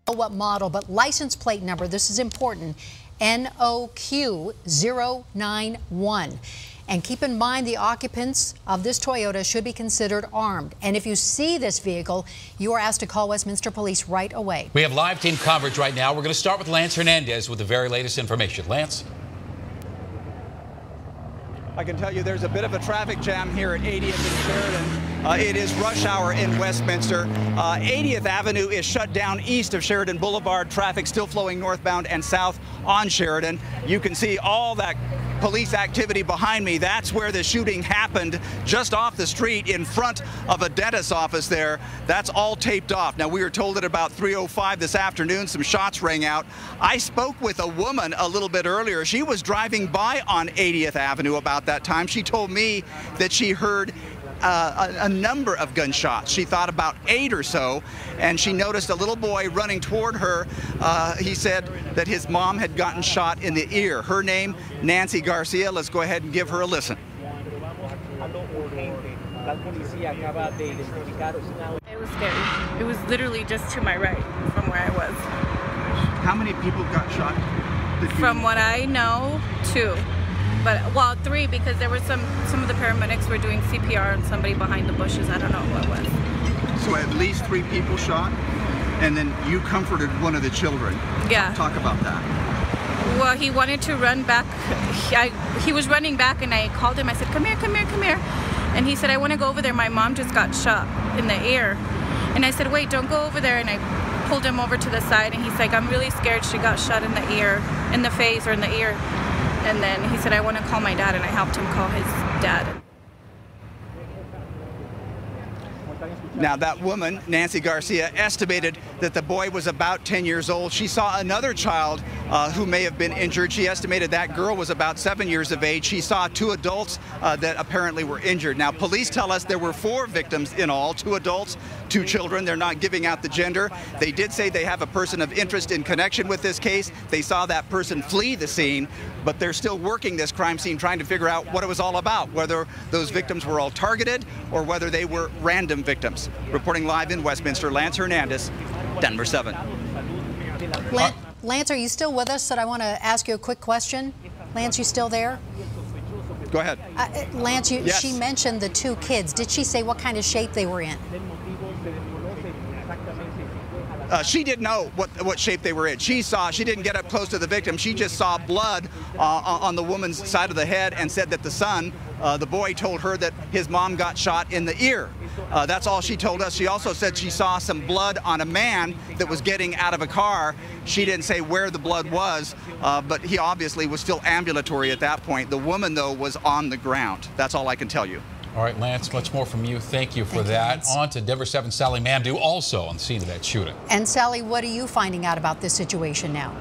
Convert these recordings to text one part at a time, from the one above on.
What model, but license plate number, this is important, NOQ091. And keep in mind the occupants of this Toyota should be considered armed. And if you see this vehicle, you are asked to call Westminster Police right away. We have live team coverage right now. We're going to start with Lance Hernandez with the very latest information. Lance? I can tell you there's a bit of a traffic jam here at 80th and Sheridan. It is rush hour in Westminster. 80th Avenue is shut down east of Sheridan Boulevard. Traffic still flowing northbound and south on Sheridan. You can see all that police activity behind me. That's where the shooting happened, just off the street in front of a dentist's office there. That's all taped off. Now, we were told at about 3:05 this afternoon, some shots rang out. I spoke with a woman a little bit earlier. She was driving by on 80th Avenue about that time. She told me that she heard a number of gunshots. She thought about 8 or so, and she noticed a little boy running toward her. He said that his mom had gotten shot in the ear. Her name, Nancy Garcia. Let's go ahead and give her a listen. It was scary. It was literally just to my right from where I was. How many people got shot? From what I know, 2. But, well, 3, because there were some of the paramedics were doing CPR on somebody behind the bushes. I don't know who it was. So at least 3 people shot, and then you comforted one of the children. Yeah. Talk about that. Well, he wanted to run back. He was running back, and I called him. I said, come here, come here, come here. And he said, I want to go over there. My mom just got shot in the ear. And I said, wait, don't go over there. And I pulled him over to the side, and he's like, I'm really scared she got shot in the ear, in the face or in the ear. And then he said, I want to call my dad, and I helped him call his dad. Now, that woman, Nancy Garcia, estimated that the boy was about 10 years old. She saw another child who may have been injured. She estimated that girl was about 7 years of age. She saw 2 adults that apparently were injured. Now, police tell us there were 4 victims in all, 2 adults, 2 children. They're not giving out the gender. They did say they have a person of interest in connection with this case. They saw that person flee the scene, but they're still working this crime scene, trying to figure out what it was all about, whether those victims were all targeted or whether they were random victims. Reporting live in Westminster, Lance Hernandez, Denver 7. Lance, are you still with us? I want to ask you a quick question. Lance, you still there? Go ahead. Lance, Yes. She mentioned the 2 kids. Did she say what kind of shape they were in? She didn't know what shape they were in. She didn't get up close to the victim. She just saw blood on the woman's side of the head and said that the son, the boy, told her that his mom got shot in the ear. That's all she told us. She also said she saw some blood on a man that was getting out of a car. She didn't say where the blood was, but he obviously was still ambulatory at that point. The woman, though, was on the ground. That's all I can tell you. All right, Lance, much more from you. Thank you for that. On to Denver 7's Sally Mamdouh, also on the scene of that shooting. And Sally, what are you finding out about this situation now?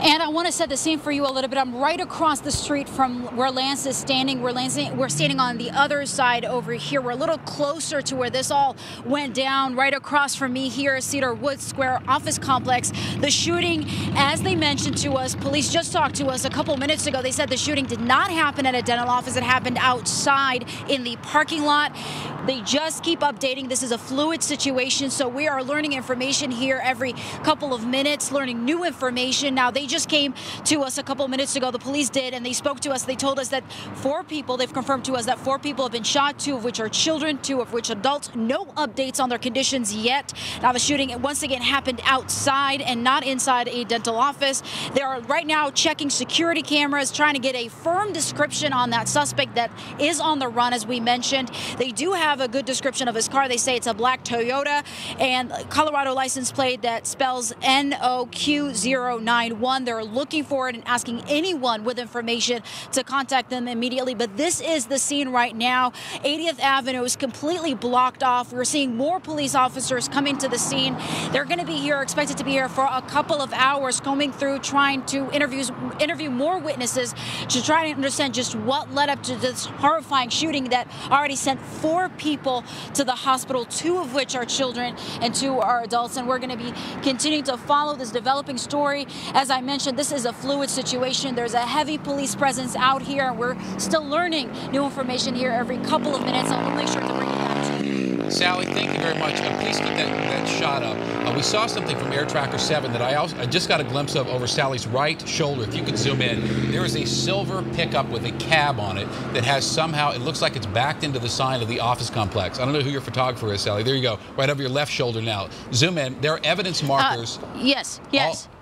And I want to set the scene for you a little bit. I'm right across the street from where Lance is standing. We're standing on the other side over here. We're a little closer to where this all went down. Right across from me here, Cedar Woods Square office complex. The shooting, as they mentioned to us, police just talked to us a couple minutes ago. They said the shooting did not happen at a dental office. It happened outside in the parking lot. They just keep updating. This is a fluid situation, so we are learning information here every couple of minutes, learning new information. Now, they just came to us a couple minutes ago, the police did, and they spoke to us. They told us that 4 people, they've confirmed to us that 4 people have been shot, 2 of which are children, 2 of which adults. No updates on their conditions yet. Now, the shooting once again happened outside and not inside a dental office. They are right now checking security cameras, trying to get a firm description on that suspect that is on the run, as we mentioned. They do have a good description of his car. They say it's a black Toyota and Colorado license plate that spells NOQ091. They're looking for it and asking anyone with information to contact them immediately. But this is the scene right now. 80th Avenue is completely blocked off. We're seeing more police officers coming to the scene. They're going to be here, expected to be here for a couple of hours, combing through, trying to interview more witnesses to try to understand just what led up to this horrifying shooting that already sent 4 people to the hospital, 2 of which are children and 2 are adults. And we're going to be continuing to follow this developing story. As I mentioned, this is a fluid situation. There's a heavy police presence out here, and we're still learning new information here every couple of minutes. I'll make sure to bring it back to you. Sally, thank you very much. Please keep that shot up. We saw something from Air Tracker 7 that I just got a glimpse of over Sally's right shoulder. If you could zoom in, there is a silver pickup with a cab on it that has somehow, it looks like it's backed into the sign of the office complex. I don't know who your photographer is, Sally. There you go, right over your left shoulder now. Zoom in. There are evidence markers. Yes.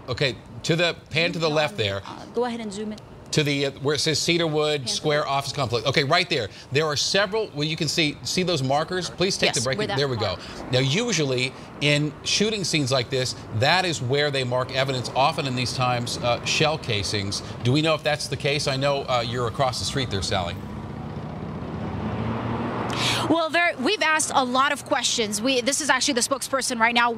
Okay, pan to the left there. Go ahead and zoom in. To the where it says Cedarwood Square Office Complex. Okay, right there. There are several. Well, you can see those markers. Please take the break. There we go. Now, usually in shooting scenes like this, that is where they mark evidence. Often in these times, shell casings. Do we know if that's the case? I know you're across the street there, Sally. Well, we've asked a lot of questions. This is actually the spokesperson right now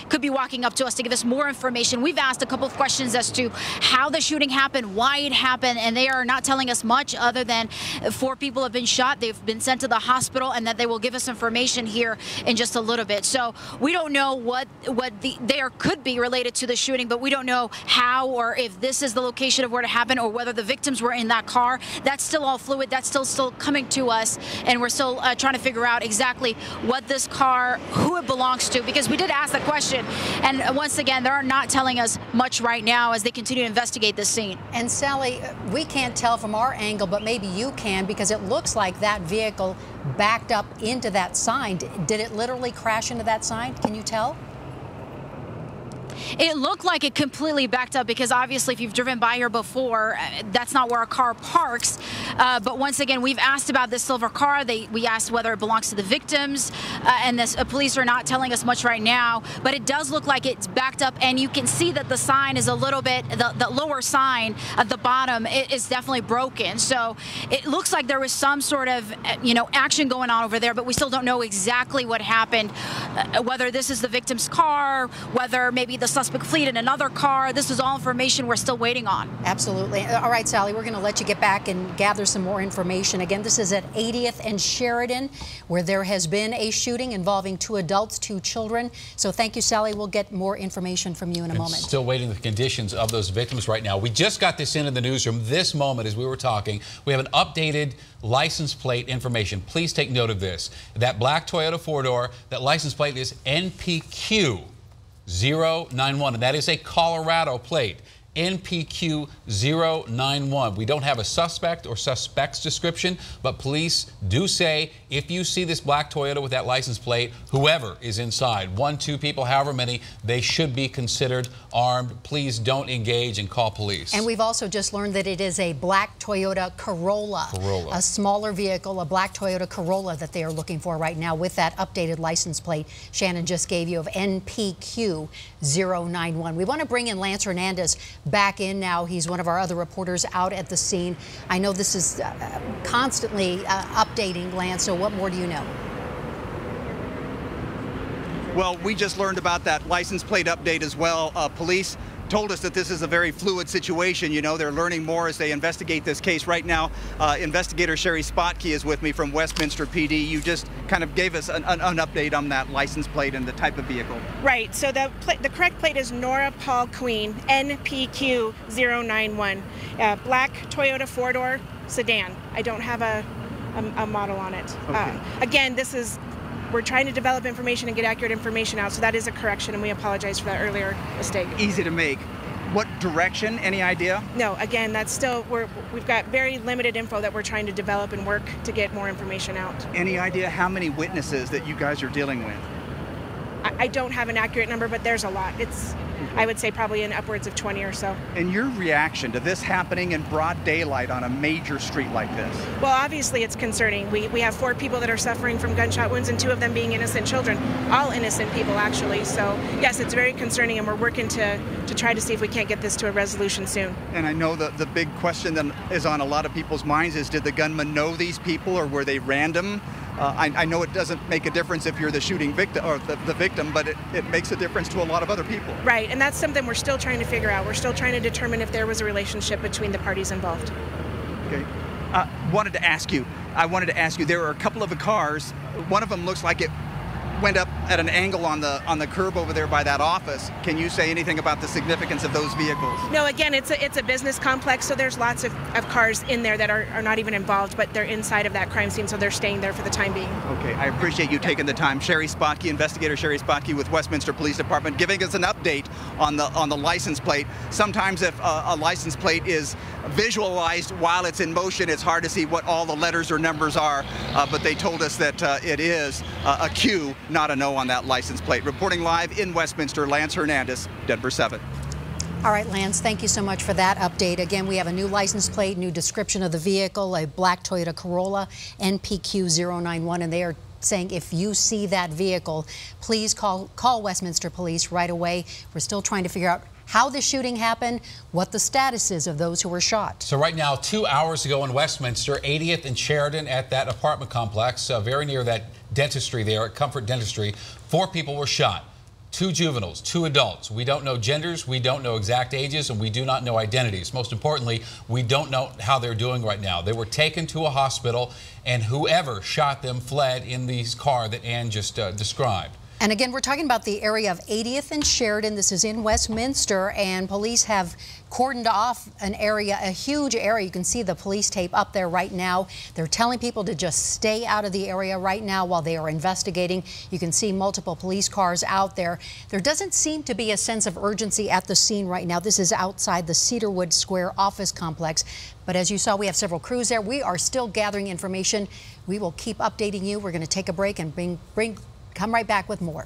could be walking up to us to give us more information. We've asked a couple of questions as to how the shooting happened, why it happened, and they are not telling us much other than 4 people have been shot. They've been sent to the hospital, and that they will give us information here in just a little bit. So we don't know what there could be related to the shooting, but we don't know how or if this is the location of where it happened or whether the victims were in that car. That's still all fluid. That's still coming to us, and we're still trying to figure out exactly what this car, who it belongs to, because we did ask the question, and once again, they're not telling us much right now as they continue to investigate this scene. And Sally, we can't tell from our angle, but maybe you can, because it looks like that vehicle backed up into that sign. Did it literally crash into that sign? Can you tell? It looked like it completely backed up because obviously if you've driven by here before, that's not where a car parks. But once again, we've asked about this silver car. We asked whether it belongs to the victims, and the police are not telling us much right now. But it does look like it's backed up, and you can see that the sign is a little bit, the lower sign at the bottom is definitely broken. So it looks like there was some sort of, action going on over there, but we still don't know exactly what happened, whether this is the victim's car, whether maybe the suspect fled in another car. This is all information we're still waiting on. Absolutely. All right, Sally, we're going to let you get back and gather some more information. Again, this is at 80th and Sheridan, where there has been a shooting involving 2 adults, 2 children. So thank you, Sally. We'll get more information from you in a moment. Still waiting the conditions of those victims right now. We just got this in the newsroom this moment as we were talking. We have an updated license plate information. Please take note of this. That black Toyota 4-door, that license plate is NPQ 091, and that is a Colorado plate. NPQ 091. We don't have a suspect or suspect's description, but police do say if you see this black Toyota with that license plate, whoever is inside, 1, 2 people, however many, they should be considered armed. Please don't engage and call police. And we've also just learned that it is a black Toyota Corolla. A smaller vehicle, a black Toyota Corolla that they are looking for right now with that updated license plate Shannon just gave you of NPQ 091. We want to bring in Lance Hernandez back in now. He's one of our other reporters out at the scene. I know this is constantly updating, Lance, so what more do you know? Well, we just learned about that license plate update as well. Police told us that this is a very fluid situation. They're learning more as they investigate this case. Right now, investigator Sherry Spotke is with me from Westminster PD. You just kind of gave us an update on that license plate and the type of vehicle. Right, so the correct plate is Nora Paul Queen, NPQ 091, black Toyota 4-door sedan. I don't have a model on it. Okay. Again, we're trying to develop information and get accurate information out, so that is a correction, and we apologize for that earlier mistake. Easy to make. What direction? Any idea? No, again, that's still, we've got very limited info that we're trying to develop and work to get more information out. Any idea how many witnesses that you guys are dealing with? I don't have an accurate number, but there's a lot. I would say probably in upwards of 20 or so. And your reaction to this happening in broad daylight on a major street like this? Well, obviously it's concerning. We have 4 people that are suffering from gunshot wounds and 2 of them being innocent children. All innocent people, actually. So, yes, it's very concerning, and we're working to try to see if we can't get this to a resolution soon. And I know that the big question that is on a lot of people's minds is, did the gunman know these people, or were they random? I know it doesn't make a difference if you're the shooting victim or the victim, but it makes a difference to a lot of other people. Right, and that's something we're still trying to figure out. We're still trying to determine if there was a relationship between the parties involved. Okay. I wanted to ask you, there were a couple of the cars. One of them looks like it went up at an angle on the curb over there by that office. Can you say anything about the significance of those vehicles? No, again, it's a business complex, so there's lots of cars in there that are not even involved, but they're inside of that crime scene, so they're staying there for the time being. Okay, I appreciate you taking the time. Sherry Spotke, investigator Sherry Spotke with Westminster Police Department, giving us an update on the license plate. Sometimes if a license plate is visualized while it's in motion, it's hard to see what all the letters or numbers are, but they told us that it is a Q, not a no on that license plate. Reporting live in Westminster, Lance Hernandez, Denver 7. All right, Lance, thank you so much for that update. Again, we have a new license plate, new description of the vehicle, a black Toyota Corolla, NPQ091, and they are saying if you see that vehicle, please call Westminster Police right away. We're still trying to figure out how the shooting happened, what the status is of those who were shot. So right now, 2 hours ago in Westminster, 80th and Sheridan at that apartment complex, very near that dentistry there at Comfort Dentistry, 4 people were shot. 2 juveniles, 2 adults. We don't know genders, we don't know exact ages, and we do not know identities. Most importantly, we don't know how they're doing right now. They were taken to a hospital, and whoever shot them fled in the car that Ann just described. And again, we're talking about the area of 80th and Sheridan. This is in Westminster, and police have cordoned off an area, a huge area. You can see the police tape up there right now. They're telling people to just stay out of the area right now while they are investigating. You can see multiple police cars out there. There doesn't seem to be a sense of urgency at the scene right now. This is outside the Cedarwood Square office complex. But as you saw, we have several crews there. We are still gathering information. We will keep updating you. We're going to take a break and come right back with more.